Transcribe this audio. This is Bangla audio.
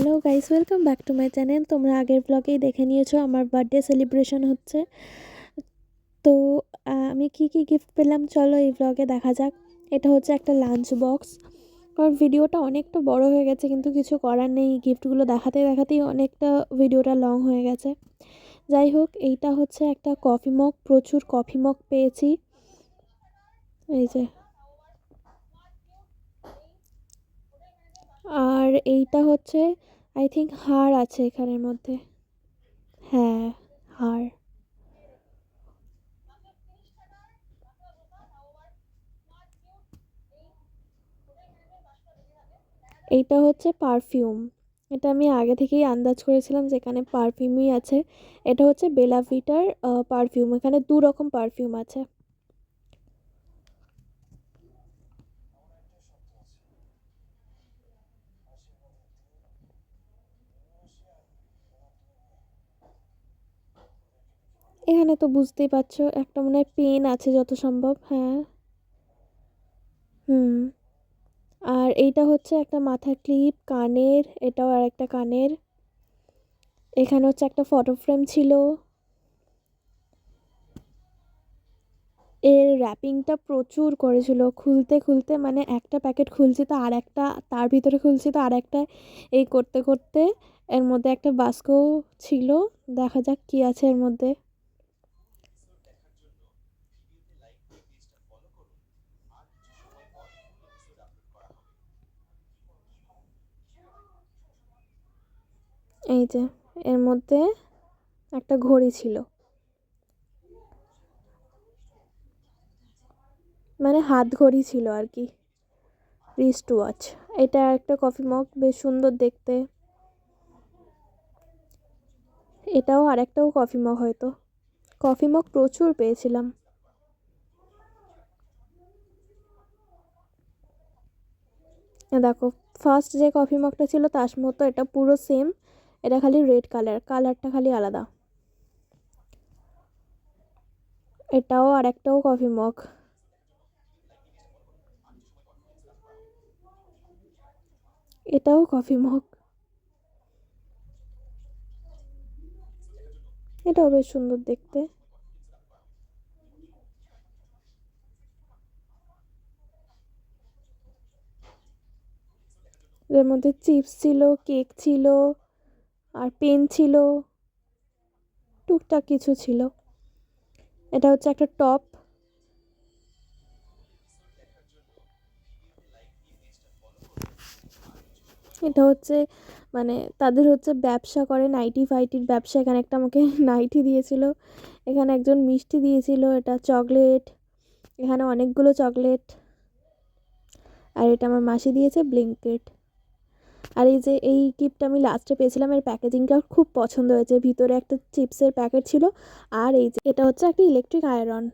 Hello guys, welcome back to my channel. তোমরা আগের ব্লগেই দেখে নিয়েছো আমার বার্থডে সেলিব্রেশন হচ্ছে। তো আমি কি কি গিফট পেলাম চলো এই ব্লগে দেখা যাক। এটা হচ্ছে একটা লাঞ্চ বক্স। কারণ ভিডিওটা অনেকটা বড় হয়ে গেছে, কিন্তু কিছু করার নেই, গিফটগুলো দেখাতে দেখাতেই অনেকটা ভিডিওটা লং হয়ে গেছে। যাই হোক, এইটা হচ্ছে একটা কফি মগ, প্রচুর কফি মগ পেয়েছি। এই যে, আর এইটা হচ্ছে আই থিঙ্ক হার আছে এখানের মধ্যে। হ্যাঁ, হার। এইটা হচ্ছে পারফিউম। এটা আমি আগে থেকেই আন্দাজ করেছিলাম যে এখানে পারফিউমই আছে। এটা হচ্ছে বেলা ভিটার পারফিউম। এখানে দু রকম পারফিউম আছে। এখানে তো বুঝতেই পারছো একটা মনে হয় পেন আছে যত সম্ভব। হ্যাঁ। হুম। আর এইটা হচ্ছে একটা মাথার ক্লিপ, কানের, এটাও আর একটা কানের। এখানে হচ্ছে একটা ফটো ফ্রেম ছিল। এর র্যাপিংটা প্রচুর করেছিল, খুলতে খুলতে মানে একটা প্যাকেট খুলছি তো আর একটা, তার ভিতরে খুলছি তো আর একটা, এই করতে করতে এর মধ্যে একটা বাস্ক ছিল। দেখা যাক কি আছে এর মধ্যে। এই যে, এর মধ্যে একটা ঘড়ি ছিল, মানে হাত ঘড়ি ছিল আর কি, রিস্ট ওয়াচ। এটা একটা কফি মগ, বেশ সুন্দর দেখতে। এটাও আরেকটাও কফি মগ, হয়তো কফি মগ প্রচুর পেয়েছিলাম। দেখো, ফার্স্ট যে কফি মগটা ছিল তার মতো এটা পুরো সেম। এটা খালি রেড কালারটা খালি আলাদা। এটাও আরেকটাও কফি মগ। এটাও কফি মগ। এটাও বেশ সুন্দর দেখতে। এর মধ্যে চিপস ছিল, কেক ছিল, আর পেন ছিল, টুকটাক কিছু ছিল। এটা হচ্ছে একটা টপ। এটা হচ্ছে মানে তাদের হচ্ছে ব্যবসা করে, নাইটি ফাইটির ব্যবসা। এখানে একটা আমাকে নাইটি দিয়েছিল, এখানে একজন মিষ্টি দিয়েছিল, এটা চকলেট, এখানে অনেকগুলো চকলেট। আর এটা আমার মাসি দিয়েছে ব্লিঙ্কেট। আর এই যে এই গিফটটা আমি লাস্টে পেয়েছিলাম, এর প্যাকেজিংটা খুব পছন্দ হয়েছে। ভিতরে একটা চিপসের প্যাকেট ছিল। আর এই যে এটা হচ্ছে একটা ইলেকট্রিক আয়রন।